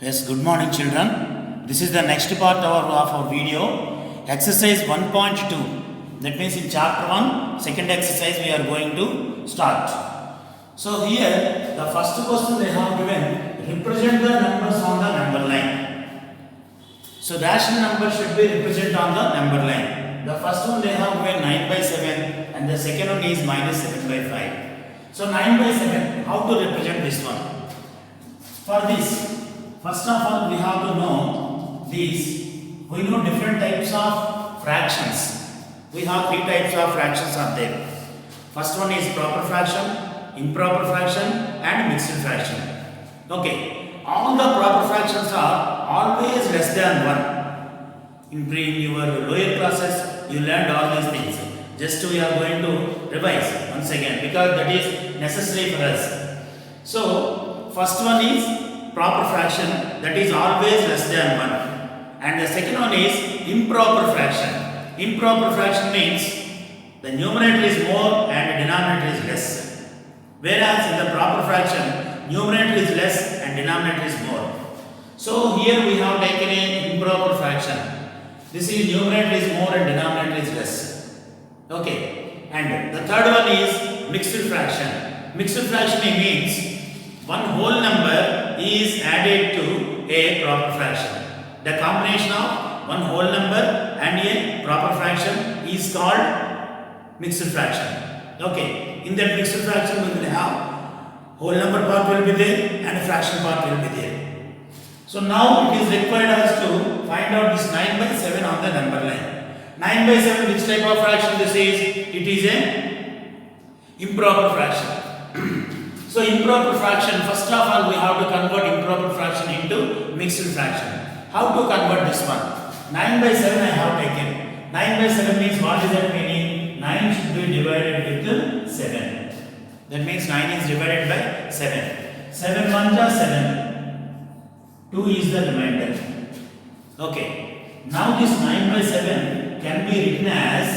Yes, good morning children. This is the next part of our video. Exercise 1.2. That means in chapter 1, second exercise we are going to start. So here the first question they have given, represent the numbers on the number line. So rational number should be represented on the number line. The first one they have given 9 by 7 and the second one is minus 7 by 5. So 9 by 7, how to represent this one? For this, first of all, we have to know these. We know different types of fractions. We have three types of fractions are there. First one is proper fraction, improper fraction, and mixed fraction. Okay, all the proper fractions are always less than 1. In your lower classes, you learned all these things. Just we are going to revise once again because that is necessary for us. So, first one is proper fraction, that is always less than 1, and the second one is improper fraction. Improper fraction means the numerator is more and the denominator is less, whereas in the proper fraction numerator is less and denominator is more. So here we have taken an improper fraction. This is numerator is more and denominator is less. Okay, and the third one is mixed fraction. Mixed fraction means one whole number is added to a proper fraction. The combination of one whole number and a proper fraction is called mixed fraction. Okay, in that mixed fraction we will have whole number part will be there and fraction part will be there. So now it is required us to find out this 9 by 7 on the number line. 9 by 7, which type of fraction this is? It is a improper fraction. So improper fraction, first of all we have to convert improper fraction into mixed fraction. How to convert this one? 9 by 7 I have taken. 9 by 7 means what is that meaning? 9 should be divided with 7. That means 9 is divided by 7. 7 1 is 7. 2 is the remainder. Okay. Now this 9 by 7 can be written as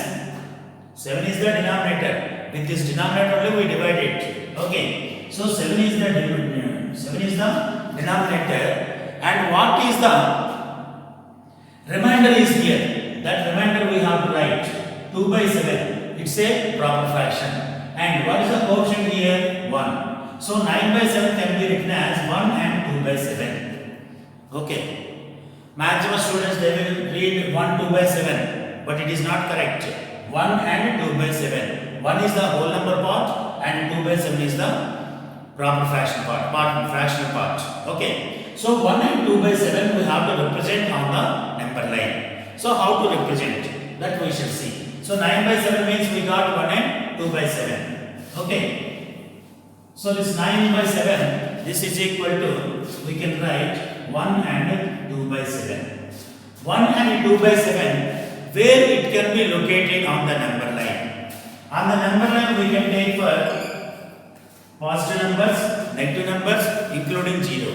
7 is the denominator. With this denominator only we divide it. Okay. So 7 is the denominator, and what is the remainder is here. That remainder we have to write 2 by 7. It's a proper fraction. And what is the quotient here? 1. So 9 by 7 can be written as 1 and 2 by 7. Okay. Maximum students they will read 1 2 by 7, but it is not correct. 1 and 2 by 7. 1 is the whole number part and 2 by 7 is the proper fraction part, fractional part. Okay. So 1 and 2 by 7 we have to represent on the number line. So how to represent? That we shall see. So 9 by 7 means we got 1 and 2 by 7. Okay. So this 9 by 7, this is equal to, we can write 1 and 2 by 7. 1 and 2 by 7, where it can be located on the number line. On the number line we can take for positive numbers, negative numbers, including 0.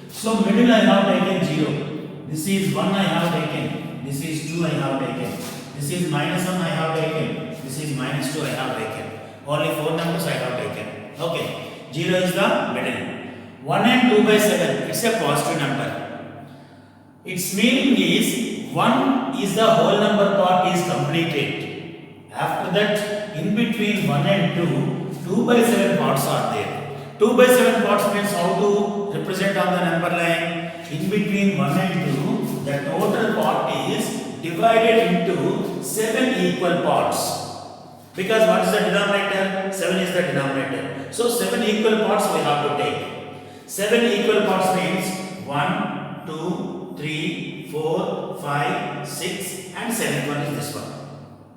So middle I have taken 0. This is 1 I have taken. This is 2 I have taken. This is minus 1 I have taken. This is minus 2 I have taken. Only 4 numbers I have taken. Okay. 0 is the middle. 1 and 2 by 7, it's a positive number. Its meaning is 1 is the whole number part is completed. After that, in between 1 and 2 by 7 parts are there. 2 by 7 parts means how to represent on the number line. In between 1 and 2, the total part is divided into 7 equal parts. Because what is the denominator? 7 is the denominator. So 7 equal parts we have to take. 7 equal parts means 1, 2, 3, 4, 5, 6 and 7th one is this one.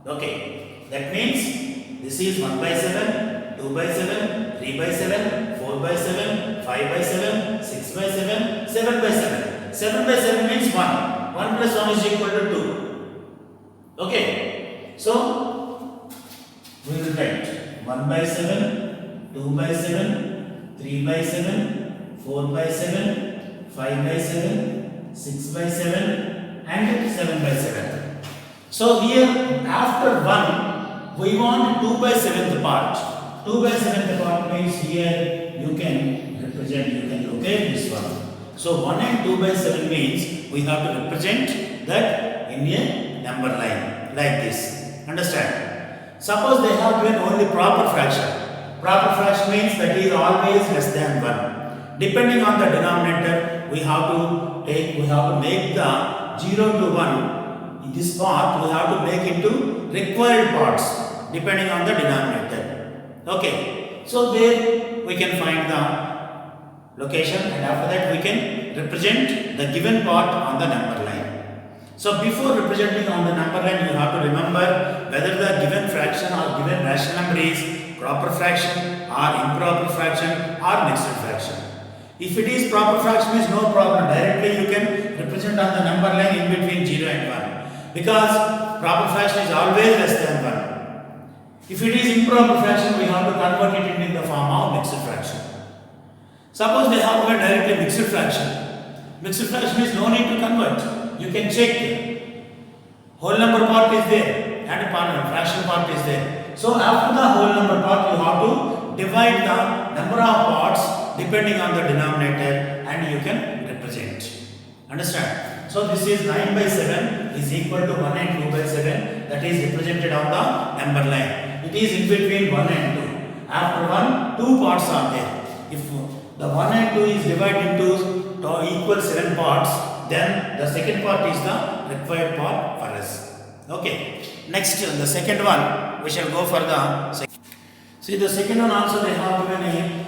Okay. That means this is 1 by 7, 2 by 7, 3 by 7, 4 by 7, 5 by 7, 6 by 7, 7 by 7. 7 by 7 means 1. 1 plus 1 is equal to 2. Okay. So, we will write 1 by 7, 2 by 7, 3 by 7, 4 by 7, 5 by 7, 6 by 7 and 7 by 7. So, here after 1, we want 2 by 7th part. 2 by 7th part means here you can represent, you can locate this one. So 1 and 2 by 7 means we have to represent that in a number line like this. Understand? Suppose they have given only proper fraction. Proper fraction means that is always less than 1. Depending on the denominator, we have to make the 0 to 1. In this part, we have to make into required parts depending on the denominator. Okay. So there we can find the location, and after that we can represent the given part on the number line. So before representing on the number line, you have to remember whether the given fraction or given rational number is proper fraction or improper fraction or mixed fraction. If it is proper fraction, is no problem. Directly you can represent on the number line in between 0 and 1, because proper fraction is always less than 1. If it is improper fraction, we have to convert it into the form of mixed fraction. Suppose they have given directly mixed fraction. Mixed fraction is no need to convert. You can check. Whole number part is there and fraction part is there. So after the whole number part, you have to divide the number of parts depending on the denominator, and you can represent. Understand? So this is 9 by 7 is equal to 1 and 2 by 7, that is represented on the number line. It is in between 1 and 2. After 1, 2 parts are there. If the 1 and 2 is divided into equal 7 parts, then the second part is the required part for us. Okay. Next, the second one, we shall go for the second. See, the second one also they have given a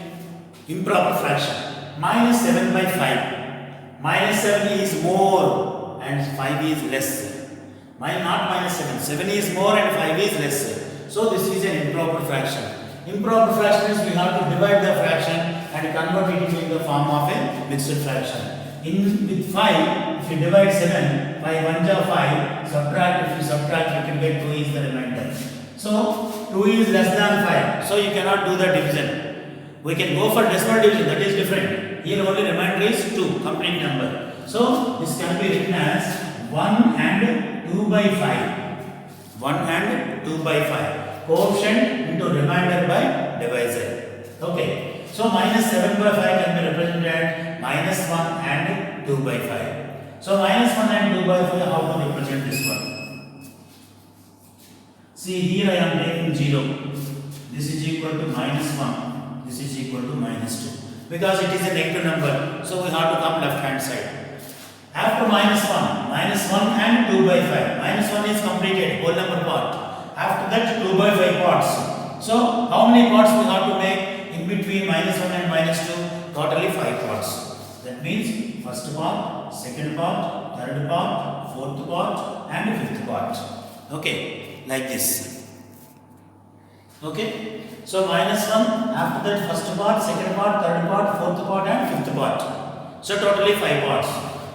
improper fraction. Minus 7 by 5. Minus 7 is more and 5 is less. Not minus 7. 7 is more and 5 is less. So this is an improper fraction. Improper fraction is we have to divide the fraction and convert it into the form of a mixed fraction. With 5, if you divide 7, 5 1 are 5, subtract, if you subtract, you can get 2 is the remainder. So 2 is less than 5, so you cannot do the division. We can go for decimal division, that is different. Here only remainder is 2, complete number. So this can be written as 1 and 2 by 5. 1 and 2 by 5. Coefficient into remainder by divisor. Okay. So minus 7 by 5 can be represented as minus 1 and 2 by 5. So minus 1 and 2 by 5, how to represent this one? See, here I am taking 0. This is equal to minus 1. This is equal to minus 2. Because it is a negative number, so we have to come left hand side. After minus 1 and 2 by 5. Minus 1 is completed, whole number part. After that 2 by 5 parts. So how many parts we have to make? In between minus 1 and minus 2, totally 5 parts. That means first part, second part, third part, fourth part and fifth part. Okay, like this. Okay, so minus 1, after that first part, second part, third part, fourth part and fifth part. So totally 5 parts.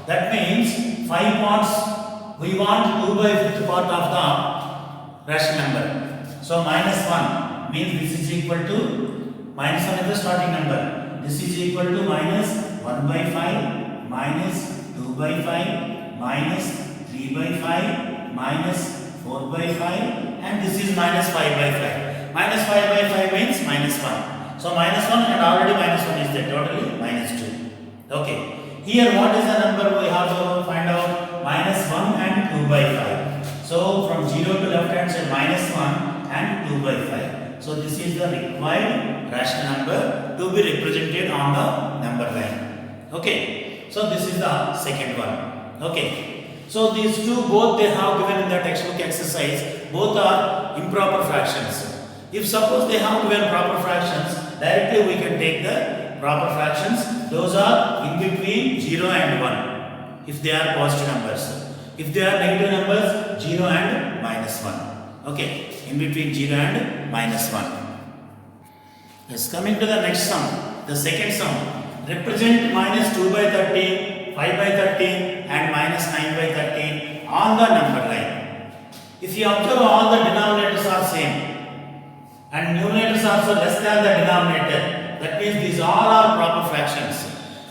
That means 5 parts we want 2 by 5th part of the rational number. So minus 1 means this is equal to minus 1 is the starting number. This is equal to minus 1 by 5, minus 2 by 5, minus 3 by 5, minus 4 by 5, and this is minus 5 by 5. Minus 5 by 5 means minus 1. So minus 1 and already minus 1 is there, totally minus 2. Okay. Here what is the number we have to find out? Minus 1 and 2 by 5. So from 0 to left hand side, minus 1 and 2 by 5. So this is the required rational number to be represented on the number line. Okay. So this is the second one. Okay. So these two both they have given in the textbook exercise. Both are improper fractions. If suppose they have given proper fractions, directly we can take the proper fractions. Those are in between 0 and 1 if they are positive numbers. If they are negative numbers, 0 and minus 1. Okay. In between 0 and minus 1. Yes, coming to the next sum. The second sum. Represent minus 2 by 13, 5 by 13 and minus 9 by 13 on the number line. If you observe, all the denominators are same and numerators are also less than the denominator. That means these all are proper fractions.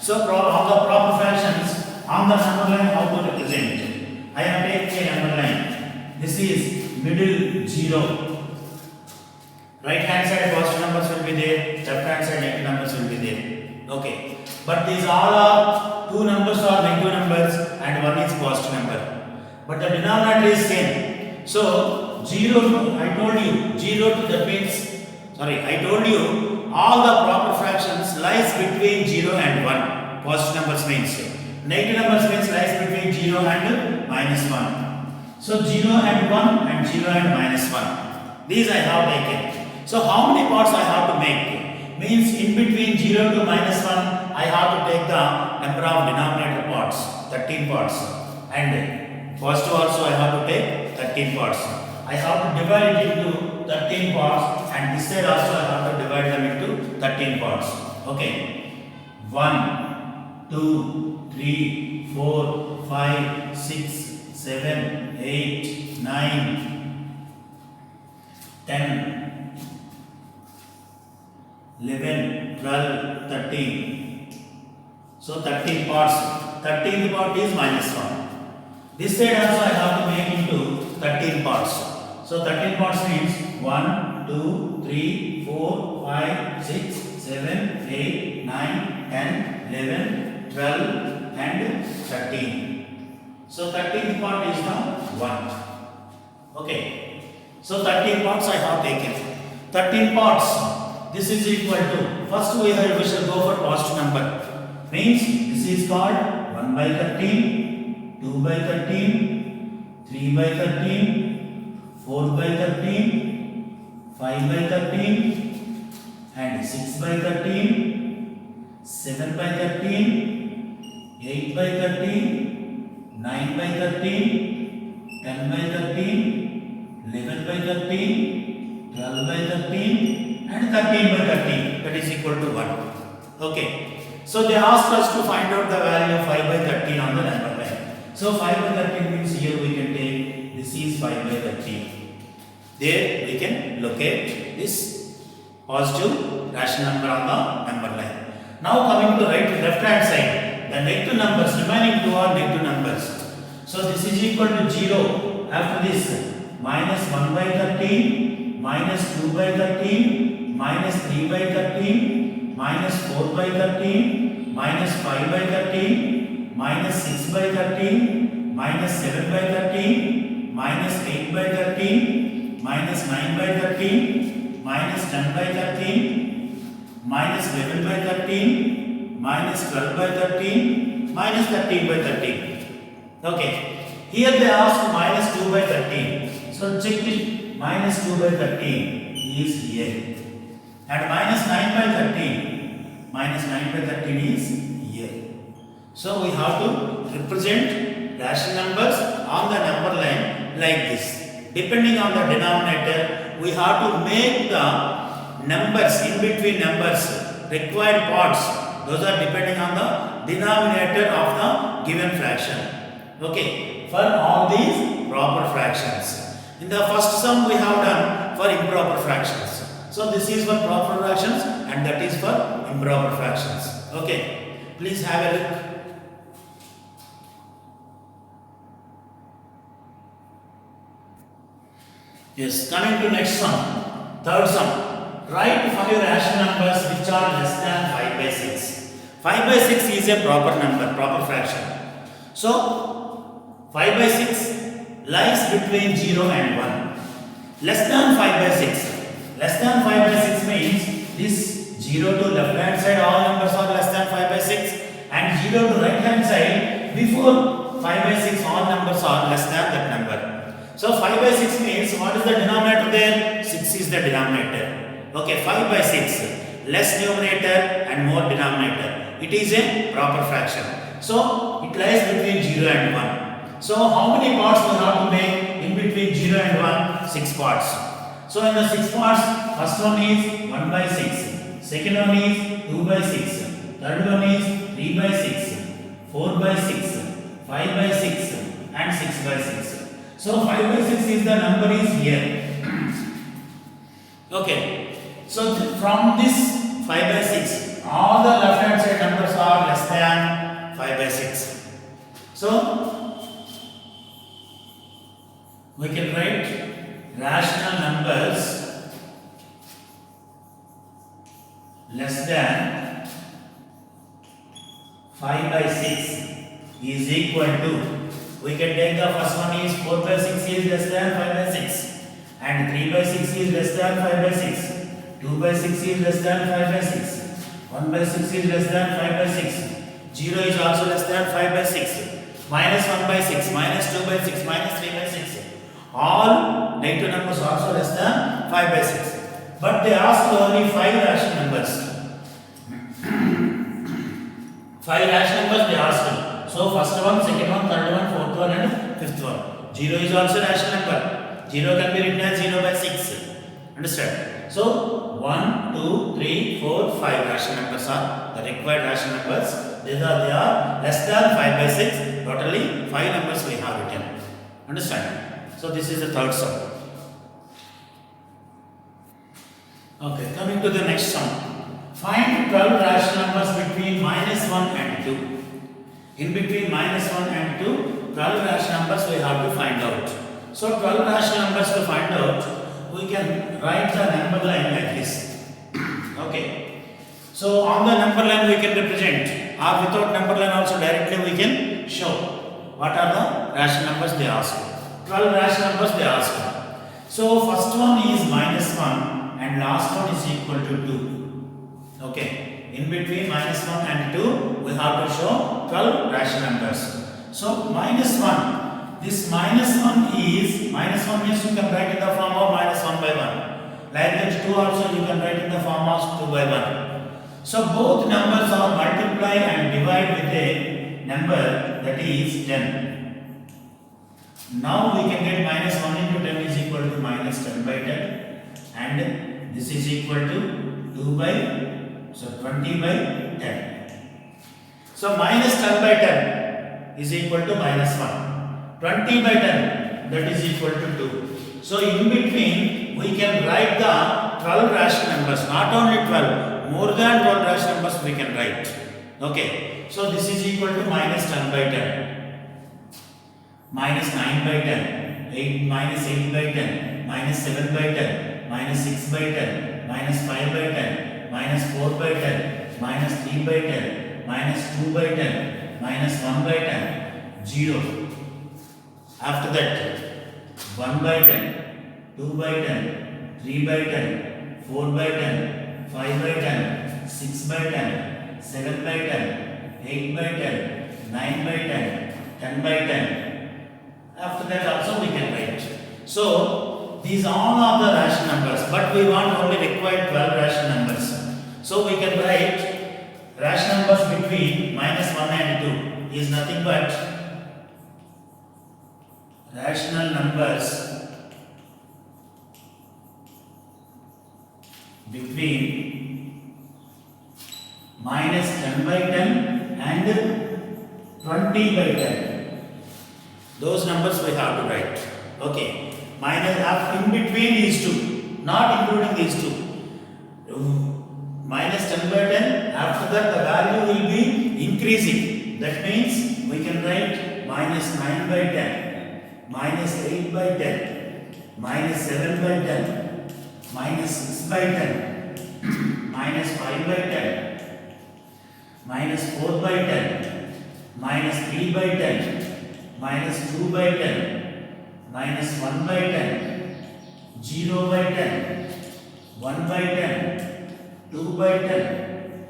So on the proper fractions, on the number line, how to represent? I am taking a number line. This is middle 0. Right hand side positive numbers will be there, left hand side negative numbers will be there. Okay. But these all are two numbers are negative numbers and one is positive number. But the denominator is same. So 0, I told you 0 to that means I told you all the proper fractions lies between 0 and 1. Positive numbers means. Negative numbers means lies between 0 and minus 1. So 0 and 1 and 0 and minus 1. These I have taken. So how many parts I have to make? Means in between 0 to minus 1 I have to take the number of denominator parts, 13 parts. And positive also I have to take 13 parts. I have to divide it into 13 parts and this side also I have to divide them into 13 parts. Okay. 1, 2, 3, 4, 5, 6, 7, 8, 9, 10, 11, 12, 13. So 13 parts. 13th part is minus 1. This side also I have to make into 13 parts. So 13 parts means 1, 2, 3, 4, 5, 6, 7, 8, 9, 10, 11, 12 and 13. So 13th part is the 1. Okay. So 13 parts I have taken. 13 parts. This is equal to, first we shall go for positive number. Means this is called 1 by 13, 2 by 13, 3 by 13, 4 by 13, 5 by 13 and 6 by 13, 7 by 13, 8 by 13, 9 by 13, 10 by 13, 11 by 13, 12 by 13 and 13 by 13, that is equal to 1. Okay. So they asked us to find out the value of 5 by 13 on the number line. So 5 by 13 means here we can take this is 5 by 13. There we can locate this positive rational number on the number line. Now coming to left hand side, the negative numbers, remaining two are negative numbers. So this is equal to 0. After this, minus 1 by 13, minus 2 by 13, minus 3 by 13, minus 4 by 13, minus 5 by 13, minus 6 by 13, minus 7 by 13, minus 8 by 13, minus 9 by 13, minus 10 by 13, minus 11 by 13, minus 12 by 13, minus 13 by 13. Okay. Here they ask minus 2 by 13. So check it. Minus 2 by 13 is here. And minus 9 by 13. Minus 9 by 13 is here. So we have to represent rational numbers on the number line like this. Depending on the denominator, we have to make the numbers in between numbers required parts. Those are depending on the denominator of the given fraction. Okay, for all these proper fractions. In the first sum we have done for improper fractions. So this is for proper fractions and that is for improper fractions. Okay, please have a look. Yes, coming to next sum, third sum. Write 5 rational numbers which are less than 5 by 6. 5 by 6 is a proper number, proper fraction. So 5 by 6 lies between 0 and 1. Less than 5 by 6. Less than 5 by 6 means this 0 to left hand side all numbers are less than 5 by 6 and 0 to right hand side before 5 by 6 all numbers are less than that number. So 5 by 6 means what is the denominator there? 6 is the denominator. Okay, 5 by 6. Less numerator and more denominator. It is a proper fraction. So it lies between 0 and 1. So how many parts we have to make in between 0 and 1? 6 parts. So in the 6 parts, first one is 1 by 6. Second one is 2 by 6. Third one is 3 by 6. 4 by 6. 5 by 6 and 6 by 6. So 5 by 6 is the number is here. Okay. So from this 5 by 6, all the left hand side numbers are less than 5 by 6. So we can write rational numbers less than by 6 is equal to, we can take the first one is 4 by 6 is less than 5 by 6 and 3 by 6 is less than 5 by 6, 2 by 6 is less than 5 by 6, 1 by 6 is less than 5 by 6, 0 is also less than 5 by 6, minus 1 by 6, minus 2 by 6, minus 3 by 6. All negative numbers also less than 5 by 6. But they ask only 5 rational numbers. 5 rational numbers they asked. So first one, second one, third one, fourth one and fifth one. 0 is also rational number. 0 can be written as 0 by 6. Understand? So 1, 2, 3, 4, 5 rational numbers are the required rational numbers. They are less than 5 by 6. Totally 5 numbers we have written. Understand? So this is the third sum. Okay, coming to the next sum. Find 12 rational numbers between minus 1 and 2. In between minus 1 and 2, 12 rational numbers we have to find out. So 12 rational numbers to find out, we can write the number line like this. Okay. So on the number line we can represent, or without number line also directly we can show what are the rational numbers they ask. 12 rational numbers they ask. So first one is minus 1 and last one is equal to 2. Okay, in between minus 1 and 2, we have to show 12 rational numbers. So minus 1, this minus 1 is, minus 1 means you can write in the form of minus 1 by 1. Like that 2 also you can write in the form of 2 by 1. So both numbers are multiply and divide with a number that is 10. Now we can get minus 1 into 10 is equal to minus 10 by 10 and this is equal to 2 by, so 20 by 10. So minus 10 by 10 is equal to minus 1. 20 by 10 that is equal to 2. So in between we can write the 12 rational numbers, not only 12, more than 12 rational numbers we can write. Okay, so this is equal to minus 10 by 10, minus 9 by 10, minus 8 by 10, minus 7 by 10, minus 6 by 10, minus 5 by 10, minus 4 by 10, minus 3 by 10, minus 2 by 10, minus 1 by 10, 0. After that, 1 by 10, 2 by 10, 3 by 10, 4 by 10, 5 by 10, 6 by 10, 7 by 10, 8 by 10, 9 by 10, 10 by 10. After that also we can write. So, these all are the rational numbers, but we want only required 12 rational numbers. So we can write rational numbers between minus 1 and 2 is nothing but rational numbers between minus 10 by 10 and 20 by 10. Those numbers we have to write. Okay. Minus in between these two, not including these two. Minus 10 by 10, after that the value will be increasing. That means we can write minus 9 by 10, minus 8 by 10, minus 7 by 10, minus 6 by 10, minus 5 by 10, minus 4 by 10, minus 3 by 10, minus 2 by 10, minus 1 by 10, 0 by 10, 1 by 10, 2 by 10,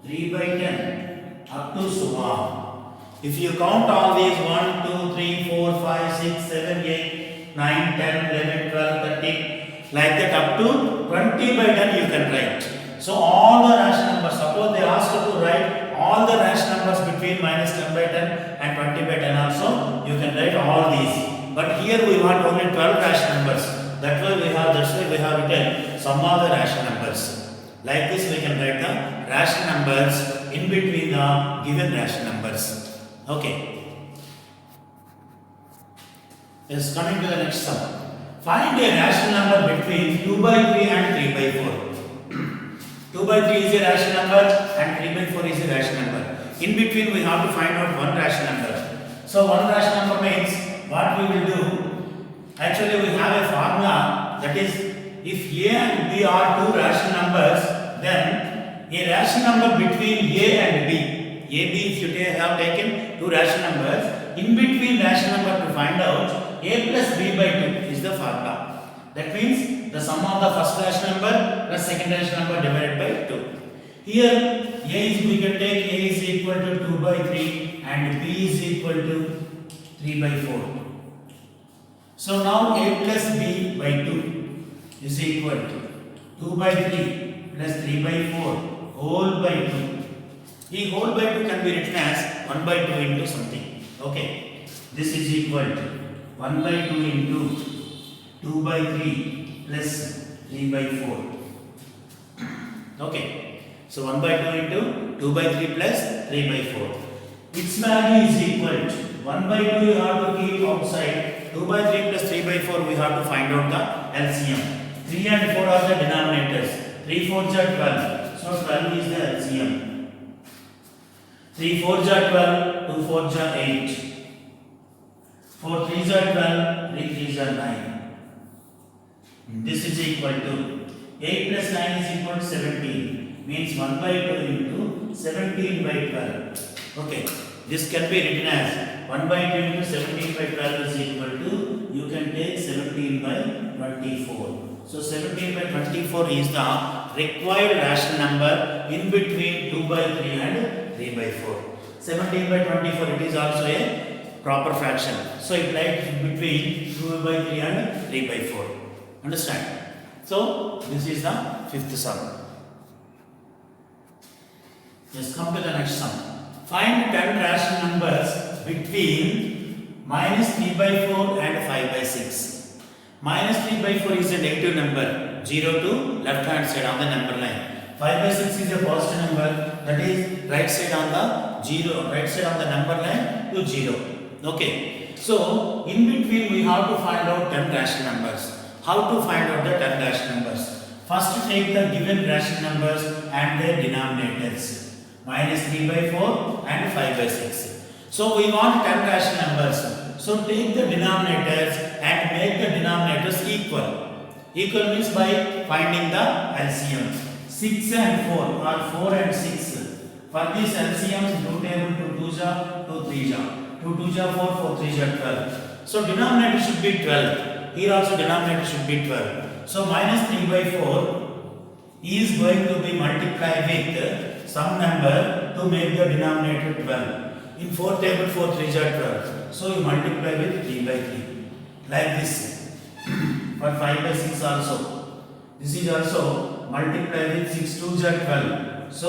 3 by 10, up to so on. If you count all these 1, 2, 3, 4, 5, 6, 7, 8, 9, 10, 11, 12, 13, like that up to 20 by 10 you can write. So all the rational numbers, suppose they ask you to write all the rational numbers between minus 10 by 10 and 20 by 10 also, you can write all these. But here we want only 12 rational numbers. That's why we have written some of the rational numbers. Like this we can write the rational numbers in between the given rational numbers. Okay. Yes, coming to the next sum. Find a rational number between 2 by 3 and 3 by 4. 2 by 3 is a rational number and 3 by 4 is a rational number. In between we have to find out one rational number. So one rational number means what we will do. Actually we have a formula, that is if A and B are two rational numbers, then a rational number between A and B A, B, if you have taken two rational numbers, in between rational number to find out A plus B by 2 is the formula. That means the sum of the first rational number plus second rational number divided by 2. Here we can take A is equal to 2 by 3 and B is equal to 3 by 4. So now A plus B by 2 is equal to 2 by 3 plus 3 by 4 whole by 2. The whole by 2 can be written as 1 by 2 into something. Okay. This is equal to 1 by 2 into 2 by 3 plus 3 by 4. Okay. So 1 by 2 into 2 by 3 plus 3 by 4. Its value is equal to 1 by 2 you have to keep outside. 2 by 3 plus 3 by 4 we have to find out the LCM. 3 and 4 are the denominators. 3 4s are 12. So 12 is the LCM. 3 4s are 12. 2 4s are 8. 4 3s are 12. 3 3s are 9. This is equal to 8 plus 9 is equal to 17. Means 1 by 2 into 17 by 12. Okay. This can be written as 1 by 2 into 17 by 12 is equal to, you can take 17 by 24. So 17 by 24 is the required rational number in between 2 by 3 and 3 by 4. 17 by 24 it is also a proper fraction. So it lies between 2 by 3 and 3 by 4. Understand? So this is the fifth sum. Let's come to the next sum. Find 10 rational numbers between minus 3 by 4 and 5 by 6. Minus 3 by 4 is a negative number, 0 to left hand side on the number line. 5 by 6 is a positive number, that is right side on the number line to 0. Okay. So in between we have to find out 10 rational numbers. How to find out the 10 rational numbers? First take the given rational numbers and their denominators. Minus 3 by 4 and 5 by 6. So we want 10 rational numbers. So take the denominators and make the denominators equal. Equal means by finding the LCM. 6 and 4 or 4 and 6. For this LCM, do table 2 2s are 2 3s are. 2 2s are 4, 4 3s are 12. So denominator should be 12. Here also denominator should be 12. So minus 3 by 4 is going to be multiplied with some number to make the denominator 12. In 4 table 4 3s are 12. So you multiply with 3 by 3. Like this. For 5 by 6 also. This is also multiply with 6 2s are 12. So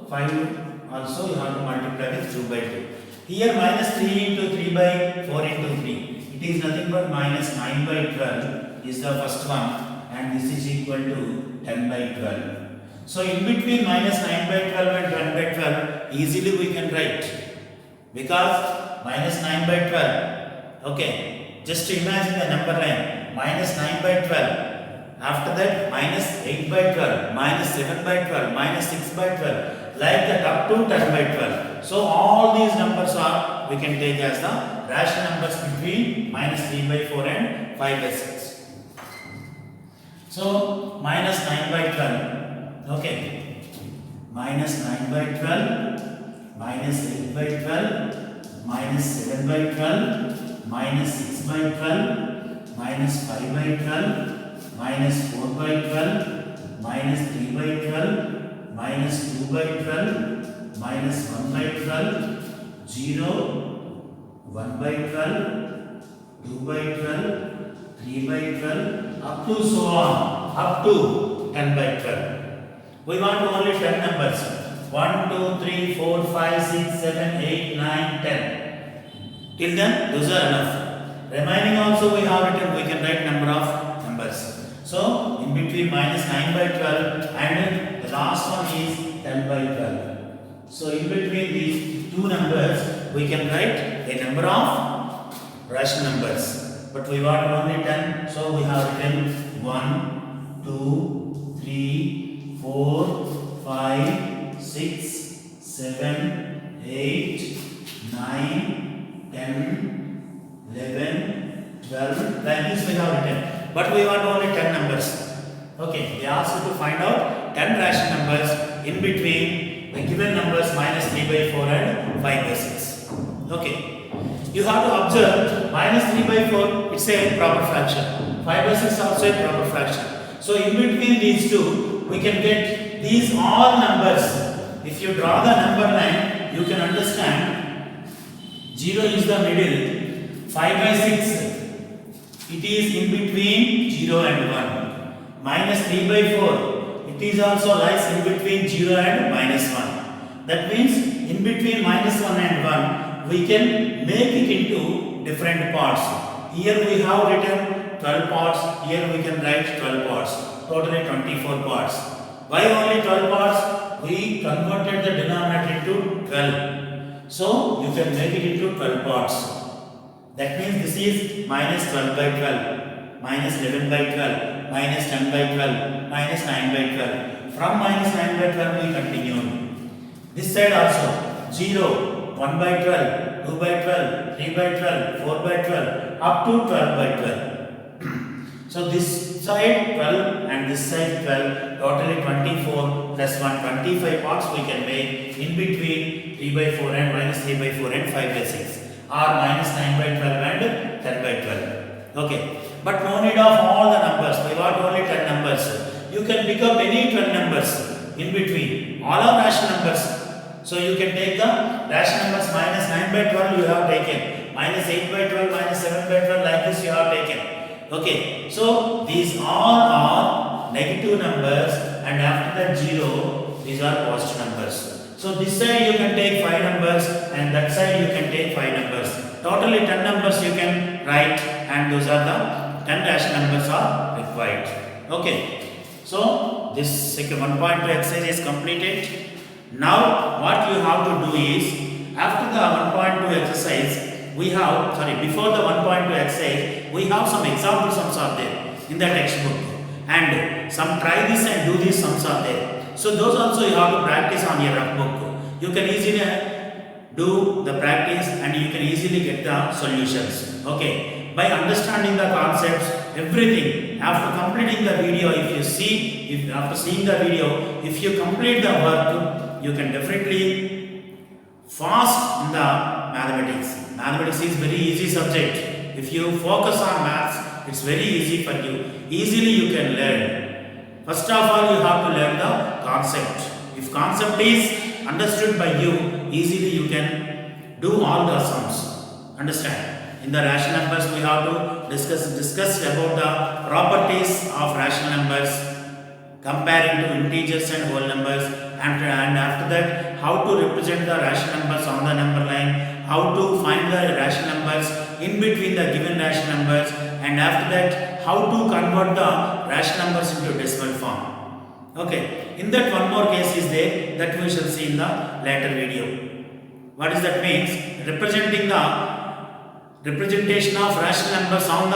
5 also you have to multiply with 2 by 2. Here minus 3 into 3 by 4 into 3. It is nothing but minus 9 by 12 is the first one, and this is equal to 10 by 12. So in between minus 9 by 12 and 10 by 12 easily we can write, because minus 9 by 12. Okay, just imagine the number line minus 9 by 12. After that minus 8 by 12, minus 7 by 12, minus 6 by 12, like that up to 10 by 12. So all these numbers are we can take as the rational numbers between minus 3 by 4 and 5 by 6. So minus 9 by 12. Okay. Minus 9 by 12, minus 8 by 12, minus 7 by 12, minus 6 by 12, minus 5 by 12, minus 4 by 12, minus 3 by 12, minus 2 by 12, minus 1 by 12, 0, 1 by 12, 2 by 12, 3 by 12, up to so on, up to 10 by 12. We want only 10 numbers. 1, 2, 3, 4, 5, 6, 7, 8, 9, 10. Till then, those are enough. Remaining also we have written, we can write number of numbers. So, in between minus 9 by 12 and the last one is 10 by 12. So, in between these two numbers, we can write a number of rational numbers. But we want only 10, so we have written 1, 2, 3, 4, 5, 6, 7, 8, 9, 10, 11, 12. Like this we have written. But we want only 10 numbers. Okay, they asked you to find out 10 rational numbers in between the given numbers minus 3 by 4 and 5 by 6. Okay. You have to observe minus 3 by 4, it's a proper fraction. 5 by 6 also a proper fraction. So in between these two, we can get these all numbers. If you draw the number line, you can understand 0 is the middle, 5 by 6 it is in between 0 and 1. Minus 3 by 4, it is also lies in between 0 and minus 1. That means in between minus 1 and 1, we can make it into different parts. Here we have written 12 parts, here we can write 12 parts, totally 24 parts. Why only 12 parts? We converted the denominator into 12. So you can make it into 12 parts. That means this is minus 12 by 12, minus 11 by 12, minus 10 by 12, minus 9 by 12. From minus 9 by 12 we continue. This side also 0, 1 by 12, 2 by 12, 3 by 12, 4 by 12, up to 12 by 12. So this side 12 and this side 12, totally 24 plus 1, 25 parts we can make in between 3 by 4 and minus 3 by 4 and 5 by 6. Or minus 9 by 12 and 10 by 12. Okay. But no need of all the numbers. We want only 10 numbers. You can pick up any 12 numbers in between. All are rational numbers. So you can take the rational numbers minus 9 by 12 you have taken. Minus 8 by 12, minus 7 by 12 like this you have taken. Okay. So these all are negative numbers and after that 0, these are positive numbers. So this side you can take 5 numbers and that side you can take 5 numbers. Totally 10 numbers you can write and those are the 10 rational numbers are required. Okay. So this 1.2 exercise is completed. Now what you have to do is after the 1.2 exercise before the 1.2 exercise we have some example sums are there in the textbook and some try this and do these sums are there. So those also you have to practice on your rough book. You can easily do the practice and you can easily get the solutions. Okay. By understanding the concepts, everything, after completing the video, after seeing the video, if you complete the work, you can definitely fast in the mathematics. Mathematics is very easy subject. If you focus on maths, it's very easy for you. Easily you can learn. First of all, you have to learn the concept. If concept is understood by you, easily you can do all the sums. Understand? In the rational numbers, we have to discuss about the properties of rational numbers, comparing to integers and whole numbers, and after that, how to represent the rational numbers on the number line, how to find the rational numbers in between the given rational numbers, and after that, how to convert the rational numbers into decimal form. Okay, in that one more case is there that we shall see in the later video. What does that means? Representing the representation of rational numbers on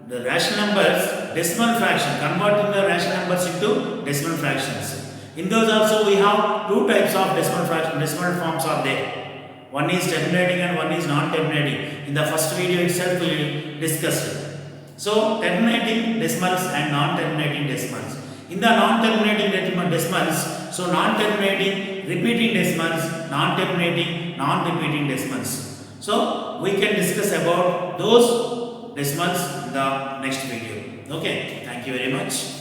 the rational numbers decimal fraction, converting the rational numbers into decimal fractions. In those also we have two types of decimal forms are there. One is terminating and one is non-terminating. In the first video itself we discussed. So terminating decimals and non-terminating decimals. In the non-terminating decimals, so non-terminating repeating decimals, non-terminating non-repeating decimals. So we can discuss about those decimals in the next video. Okay, thank you very much.